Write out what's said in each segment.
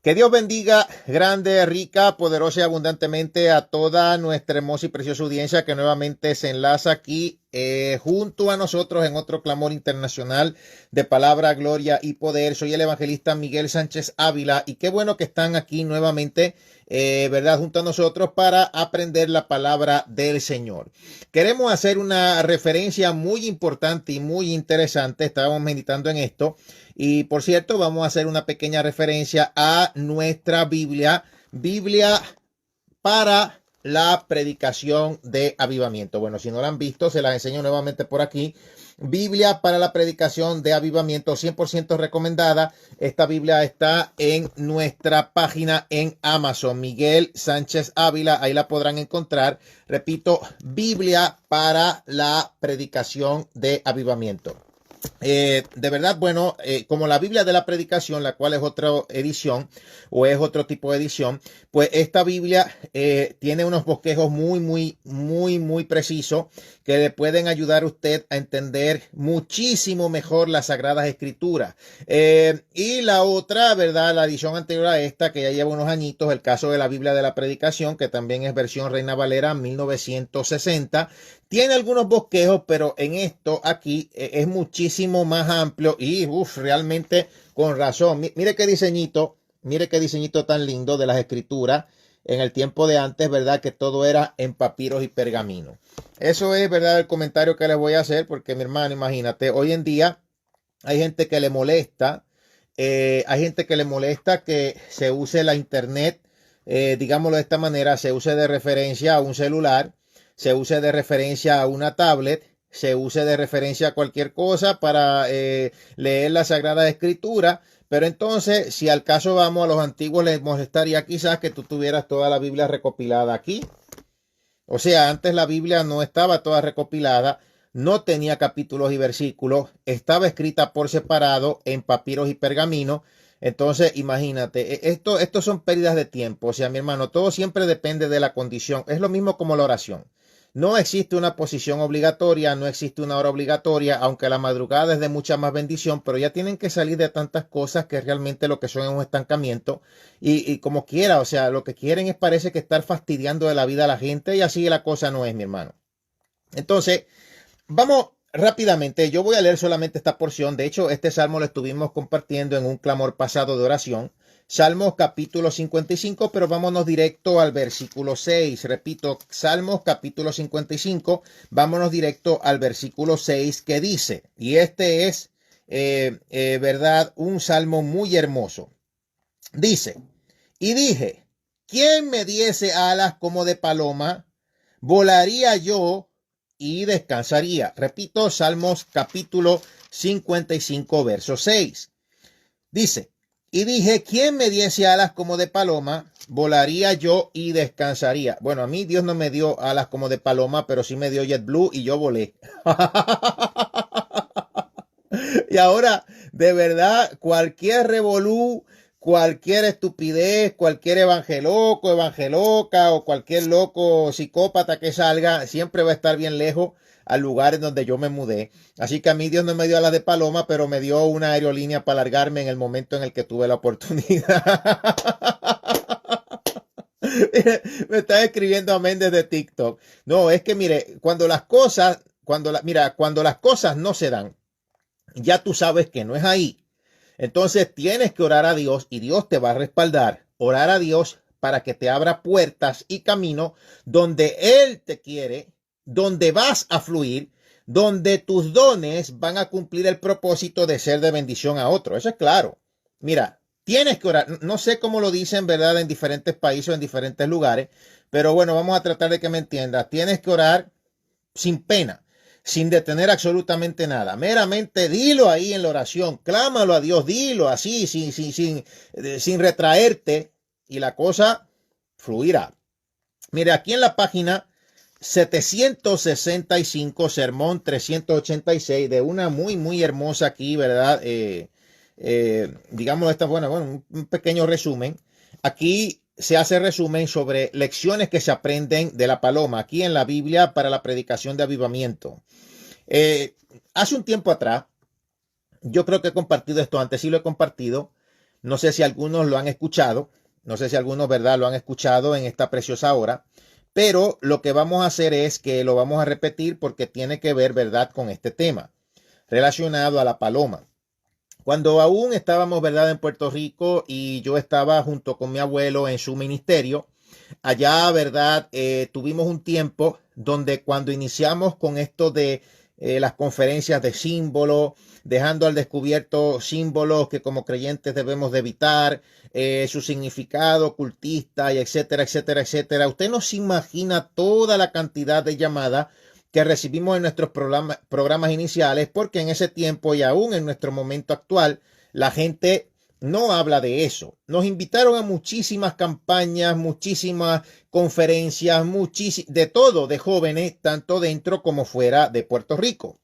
Que Dios bendiga grande, rica, poderosa y abundantemente a toda nuestra hermosa y preciosa audiencia que nuevamente se enlaza aquí junto a nosotros en otro clamor internacional de palabra, gloria y poder. Soy el evangelista Miguel Sánchez Ávila y qué bueno que están aquí nuevamente, ¿verdad? Junto a nosotros para aprender la palabra del Señor. Queremos hacer una referencia muy importante y muy interesante. Estábamos meditando en esto. Y por cierto, vamos a hacer una pequeña referencia a nuestra Biblia para la predicación de avivamiento. Bueno, si no la han visto, se las enseño nuevamente por aquí. Biblia para la predicación de avivamiento, 100% recomendada. Esta Biblia está en nuestra página en Amazon, Miguel Sánchez Ávila, ahí la podrán encontrar. Repito, Biblia para la predicación de avivamiento. De verdad, bueno, como la Biblia de la predicación, la cual es otra edición o es otro tipo de edición, pues esta Biblia tiene unos bosquejos muy precisos que le pueden ayudar a usted a entender muchísimo mejor las Sagradas Escrituras. Y la otra, ¿verdad? La edición anterior a esta, que ya lleva unos añitos, el caso de la Biblia de la predicación, que también es versión Reina Valera 1960. Tiene algunos bosquejos, pero en esto aquí es muchísimo más amplio y realmente con razón. Mire qué diseñito tan lindo de las escrituras en el tiempo de antes, ¿verdad? Que todo era en papiros y pergamino. Eso es, ¿verdad? El comentario que les voy a hacer porque, mi hermano, imagínate, hoy en día hay gente que le molesta, que se use la internet, digámoslo de esta manera, se use de referencia a un celular, se use de referencia a una tablet, se use de referencia a cualquier cosa para leer la Sagrada Escritura. Pero entonces, si al caso vamos, a los antiguos les molestaría quizás que tú tuvieras toda la Biblia recopilada aquí. O sea, antes la Biblia no estaba toda recopilada, no tenía capítulos y versículos, estaba escrita por separado en papiros y pergamino. Entonces, imagínate, esto son pérdidas de tiempo. O sea, mi hermano, todo siempre depende de la condición. Es lo mismo como la oración. No existe una posición obligatoria, no existe una hora obligatoria, aunque la madrugada es de mucha más bendición, pero ya tienen que salir de tantas cosas que realmente lo que son es un estancamiento y como quiera, o sea, lo que quieren es parece que estar fastidiando de la vida a la gente y así la cosa no es, mi hermano. Entonces, vamos rápidamente, yo voy a leer solamente esta porción. De hecho, este salmo lo estuvimos compartiendo en un clamor pasado de oración. Salmos capítulo 55, pero vámonos directo al versículo 6. Repito, Salmos capítulo 55, vámonos directo al versículo 6 que dice, y este es, verdad, un salmo muy hermoso. Dice, y dije, ¿quién me diese alas como de paloma? Volaría yo y descansaría. Repito, Salmos capítulo 55, verso 6. Dice, y dije, ¿quién me diese alas como de paloma? Volaría yo y descansaría. Bueno, a mí Dios no me dio alas como de paloma, pero sí me dio JetBlue y yo volé. Y ahora, de verdad, cualquier revolú, cualquier estupidez, cualquier evangeloco, evangeloca o cualquier loco psicópata que salga, siempre va a estar bien lejos al lugar en donde yo me mudé. Así que a mí Dios no me dio alas de paloma, pero me dio una aerolínea para largarme en el momento en el que tuve la oportunidad. Me está escribiendo amén desde TikTok. No, es que mire, cuando las cosas no se dan, ya tú sabes que no es ahí. Entonces tienes que orar a Dios y Dios te va a respaldar. Orar a Dios para que te abra puertas y camino donde Él te quiere, donde vas a fluir, donde tus dones van a cumplir el propósito de ser de bendición a otro. Eso es claro. Mira, tienes que orar. No sé cómo lo dicen, ¿verdad? En diferentes países o en diferentes lugares. Pero bueno, vamos a tratar de que me entiendas. Tienes que orar sin pena, sin detener absolutamente nada. Meramente dilo ahí en la oración, clámalo a Dios, dilo así, sin retraerte y la cosa fluirá. Mire, aquí en la página 765, sermón 386, de una muy hermosa aquí, ¿verdad? Digamos, un pequeño resumen. Aquí se hace resumen sobre lecciones que se aprenden de la paloma aquí en la Biblia para la predicación de avivamiento. Hace un tiempo atrás, yo creo que he compartido esto antes, sí lo he compartido. No sé si algunos lo han escuchado, no sé si algunos, ¿verdad?, lo han escuchado en esta preciosa hora, pero lo que vamos a hacer es que lo vamos a repetir porque tiene que ver, ¿verdad?, con este tema relacionado a la paloma. Cuando aún estábamos, ¿verdad?, en Puerto Rico y yo estaba junto con mi abuelo en su ministerio, allá, ¿verdad? Tuvimos un tiempo donde cuando iniciamos con esto de las conferencias de símbolos, dejando al descubierto símbolos que como creyentes debemos de evitar, su significado ocultista y etcétera, etcétera, etcétera. Usted no se imagina toda la cantidad de llamadas que recibimos en nuestros programas iniciales, porque en ese tiempo y aún en nuestro momento actual, la gente no habla de eso. Nos invitaron a muchísimas campañas, muchísimas conferencias, de todo, de jóvenes, tanto dentro como fuera de Puerto Rico.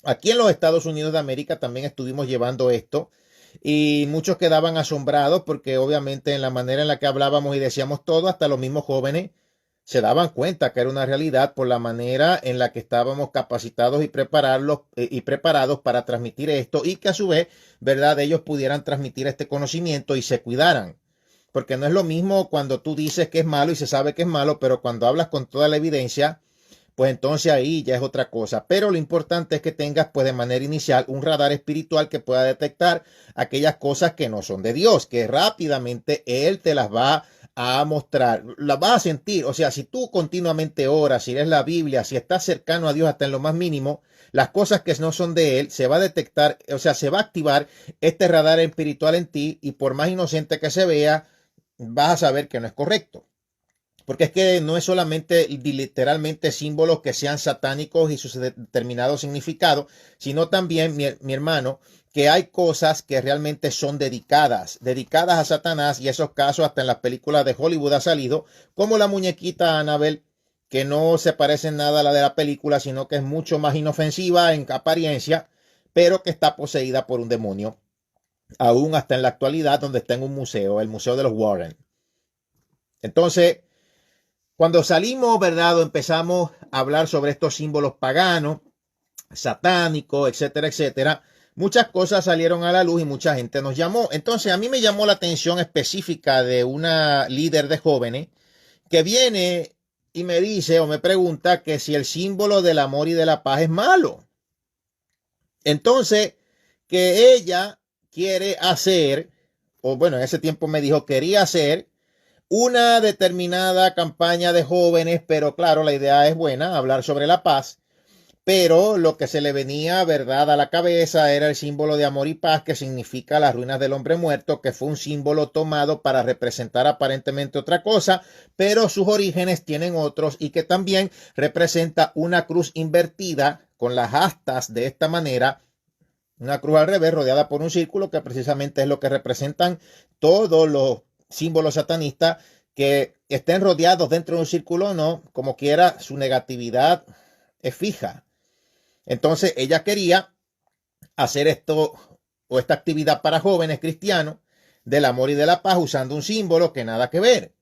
Aquí en los Estados Unidos de América también estuvimos llevando esto y muchos quedaban asombrados porque obviamente en la manera en la que hablábamos y decíamos todo, hasta los mismos jóvenes se daban cuenta que era una realidad por la manera en la que estábamos capacitados y preparados para transmitir esto y que a su vez, ¿verdad?, ellos pudieran transmitir este conocimiento y se cuidaran. Porque no es lo mismo cuando tú dices que es malo y se sabe que es malo, pero cuando hablas con toda la evidencia, pues entonces ahí ya es otra cosa. Pero lo importante es que tengas, pues de manera inicial, un radar espiritual que pueda detectar aquellas cosas que no son de Dios, que rápidamente Él te las va a mostrar, las vas a sentir. O sea, si tú continuamente oras, si lees la Biblia, si estás cercano a Dios hasta en lo más mínimo, las cosas que no son de Él, se va a detectar, o sea, se va a activar este radar espiritual en ti y por más inocente que se vea, vas a saber que no es correcto. Porque es que no es solamente literalmente símbolos que sean satánicos y sus determinados significados, sino también, mi hermano, que hay cosas que realmente son dedicadas a Satanás, y esos casos hasta en las películas de Hollywood ha salido, como la muñequita Annabelle, que no se parece en nada a la de la película, sino que es mucho más inofensiva en apariencia, pero que está poseída por un demonio, aún hasta en la actualidad, donde está en un museo, el Museo de los Warren. Entonces, cuando salimos, ¿verdad?, o empezamos a hablar sobre estos símbolos paganos, satánicos, etcétera, etcétera, muchas cosas salieron a la luz y mucha gente nos llamó. Entonces, a mí me llamó la atención específica de una líder de jóvenes que viene y me dice o me pregunta que si el símbolo del amor y de la paz es malo. Entonces, que ella quiere hacer, o bueno, en ese tiempo me dijo, quería hacer una determinada campaña de jóvenes, pero claro, la idea es buena, hablar sobre la paz, pero lo que se le venía, ¿verdad?, a la cabeza era el símbolo de amor y paz, que significa las ruinas del hombre muerto, que fue un símbolo tomado para representar aparentemente otra cosa, pero sus orígenes tienen otros, y que también representa una cruz invertida con las astas de esta manera, una cruz al revés rodeada por un círculo, que precisamente es lo que representan todos los símbolos satanistas, que estén rodeados dentro de un círculo o no, como quiera, su negatividad es fija. Entonces ella quería hacer esto o esta actividad para jóvenes cristianos del amor y de la paz usando un símbolo que nada que ver.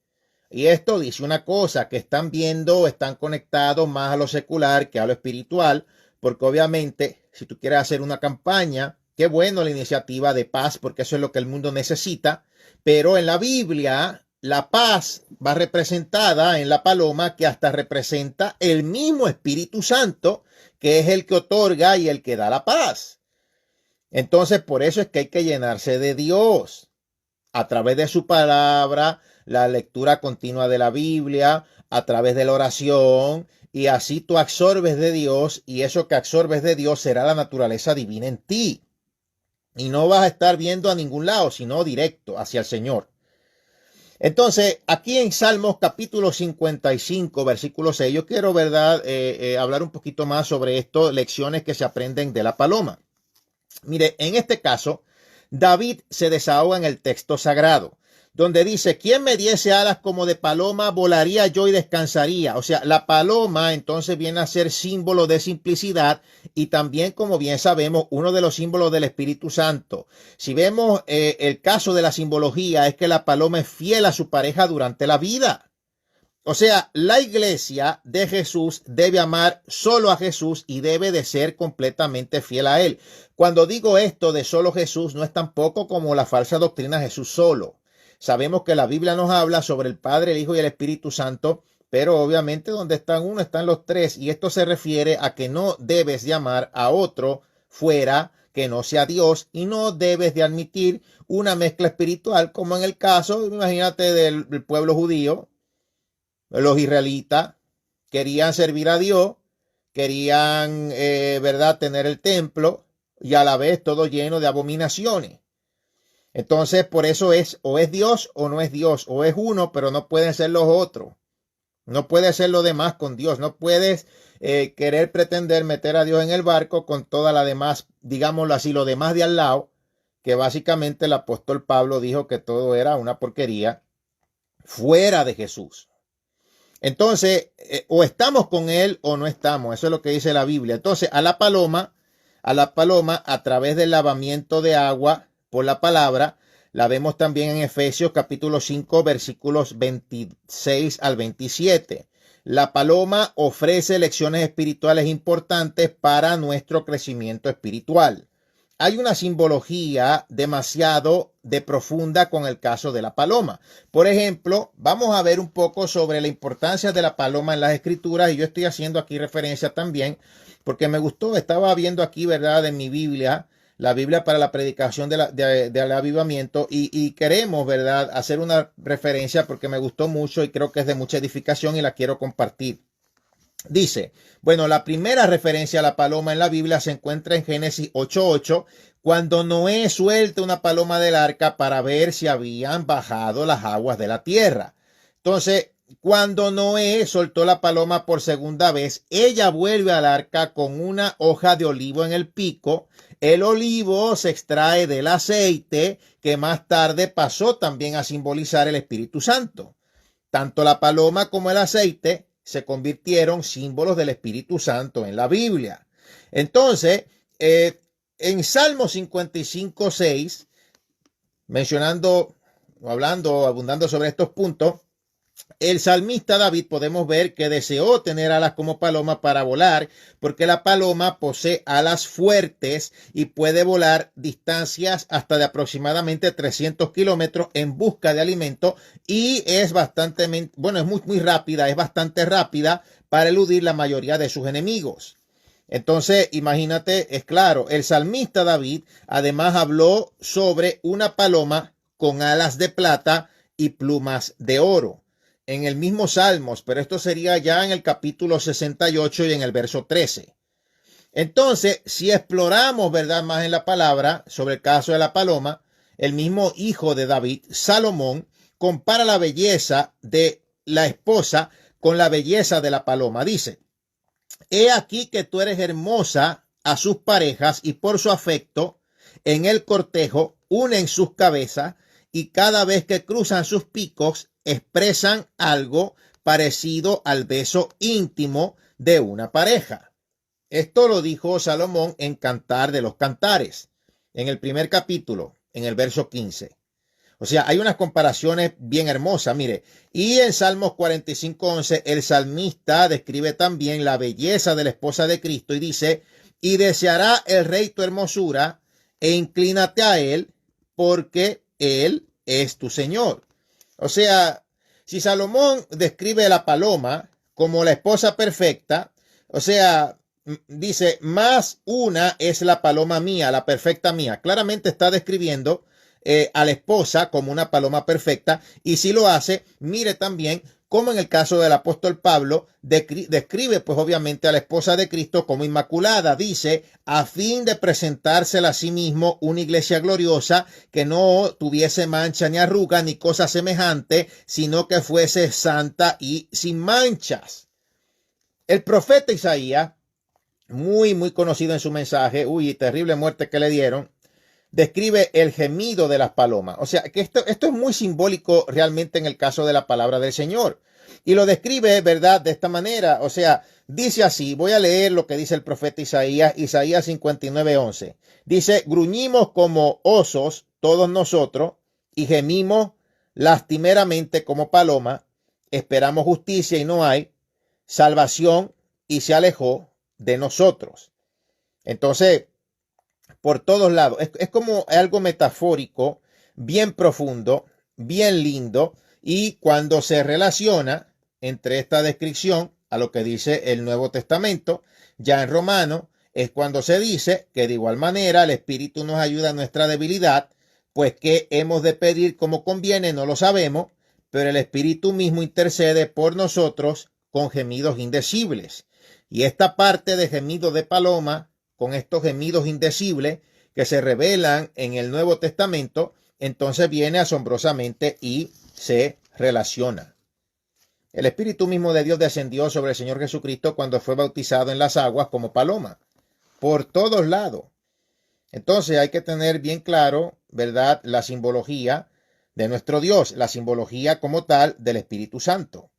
Y esto dice una cosa, que están viendo, están conectados más a lo secular que a lo espiritual, porque obviamente si tú quieres hacer una campaña, qué bueno la iniciativa de paz, porque eso es lo que el mundo necesita, pero en la Biblia la paz va representada en la paloma, que hasta representa el mismo Espíritu Santo, que es el que otorga y el que da la paz. Entonces, por eso es que hay que llenarse de Dios a través de su palabra, la lectura continua de la Biblia, a través de la oración, y así tú absorbes de Dios, y eso que absorbes de Dios será la naturaleza divina en ti. Y no vas a estar viendo a ningún lado, sino directo hacia el Señor. Entonces, aquí en Salmos capítulo 55, versículo 6, yo quiero, ¿verdad?, hablar un poquito más sobre esto, lecciones que se aprenden de la paloma. Mire, en este caso, David se desahoga en el texto sagrado, donde dice, ¿quién me diese alas como de paloma, volaría yo y descansaría? O sea, la paloma entonces viene a ser símbolo de simplicidad y también, como bien sabemos, uno de los símbolos del Espíritu Santo. Si vemos el caso de la simbología, es que la paloma es fiel a su pareja durante la vida. O sea, la iglesia de Jesús debe amar solo a Jesús y debe de ser completamente fiel a él. Cuando digo esto de solo Jesús, no es tampoco como la falsa doctrina Jesús solo. Sabemos que la Biblia nos habla sobre el Padre, el Hijo y el Espíritu Santo, pero obviamente donde están uno están los tres, y esto se refiere a que no debes llamar a otro fuera que no sea Dios, y no debes de admitir una mezcla espiritual como en el caso, imagínate, del pueblo judío. Los israelitas querían servir a Dios, querían, ¿verdad?, tener el templo, y a la vez todo lleno de abominaciones. Entonces, por eso o es Dios o no es Dios, o es uno, pero no pueden ser los otros. No puede ser lo demás con Dios. No puedes querer pretender meter a Dios en el barco con toda la demás, digámoslo así, lo demás de al lado, que básicamente el apóstol Pablo dijo que todo era una porquería fuera de Jesús. Entonces, o estamos con él o no estamos. Eso es lo que dice la Biblia. Entonces, a la paloma, a través del lavamiento de agua por la palabra, la vemos también en Efesios capítulo 5, versículos 26 al 27. La paloma ofrece lecciones espirituales importantes para nuestro crecimiento espiritual. Hay una simbología demasiado profunda con el caso de la paloma. Por ejemplo, vamos a ver un poco sobre la importancia de la paloma en las escrituras, y yo estoy haciendo aquí referencia también porque me gustó. Estaba viendo aquí, ¿verdad?, en mi Biblia, la Biblia para la predicación del avivamiento, y queremos, ¿verdad?, hacer una referencia porque me gustó mucho y creo que es de mucha edificación y la quiero compartir. Dice, bueno, la primera referencia a la paloma en la Biblia se encuentra en Génesis 8:8, cuando Noé suelta una paloma del arca para ver si habían bajado las aguas de la tierra. Entonces, cuando Noé soltó la paloma por segunda vez, ella vuelve al arca con una hoja de olivo en el pico. El olivo se extrae del aceite, que más tarde pasó también a simbolizar el Espíritu Santo. Tanto la paloma como el aceite se convirtieron símbolos del Espíritu Santo en la Biblia. Entonces, en Salmo 55:6, abundando sobre estos puntos, el salmista David podemos ver que deseó tener alas como paloma para volar, porque la paloma posee alas fuertes y puede volar distancias hasta de aproximadamente 300 kilómetros en busca de alimento, y es bastante rápida para eludir la mayoría de sus enemigos. Entonces, imagínate, es claro, el salmista David además habló sobre una paloma con alas de plata y plumas de oro en el mismo Salmos, pero esto sería ya en el capítulo 68 y en el verso 13. Entonces, si exploramos, ¿verdad?, más en la palabra sobre el caso de la paloma, el mismo hijo de David, Salomón, compara la belleza de la esposa con la belleza de la paloma. Dice, he aquí que tú eres hermosa a sus parejas, y por su afecto en el cortejo unen sus cabezas, y cada vez que cruzan sus picos expresan algo parecido al beso íntimo de una pareja. Esto lo dijo Salomón en Cantar de los Cantares, en el primer capítulo, en el verso 15. O sea, hay unas comparaciones bien hermosas, mire. Y en Salmos 45:11, el salmista describe también la belleza de la esposa de Cristo y dice, y deseará el rey tu hermosura, e inclínate a él, porque él es tu Señor. O sea, si Salomón describe a la paloma como la esposa perfecta, o sea, dice, más una es la paloma mía, la perfecta mía. Claramente está describiendo a la esposa como una paloma perfecta, y si lo hace, mire también como en el caso del apóstol Pablo, describe pues obviamente a la esposa de Cristo como inmaculada. Dice, a fin de presentársela a sí mismo una iglesia gloriosa, que no tuviese mancha ni arruga ni cosa semejante, sino que fuese santa y sin manchas. El profeta Isaías, muy conocido en su mensaje, terrible muerte que le dieron, describe el gemido de las palomas. O sea, que esto es muy simbólico realmente en el caso de la palabra del Señor. Y lo describe, ¿verdad?, de esta manera. O sea, dice así, voy a leer lo que dice el profeta Isaías 59:11. Dice, gruñimos como osos todos nosotros y gemimos lastimeramente como paloma. esperamos justicia y no hay, salvación y se alejó de nosotros. Entonces, por todos lados, es como algo metafórico, bien profundo, bien lindo, y cuando se relaciona entre esta descripción a lo que dice el Nuevo Testamento, ya en Romano, es cuando se dice que de igual manera el Espíritu nos ayuda en nuestra debilidad, pues que hemos de pedir como conviene, no lo sabemos, pero el Espíritu mismo intercede por nosotros con gemidos indecibles. Y esta parte de gemido de paloma, con estos gemidos indecibles que se revelan en el Nuevo Testamento, entonces viene asombrosamente y se relaciona. El Espíritu mismo de Dios descendió sobre el Señor Jesucristo cuando fue bautizado en las aguas como paloma, por todos lados. Entonces hay que tener bien claro, ¿verdad?, la simbología de nuestro Dios, la simbología como tal del Espíritu Santo.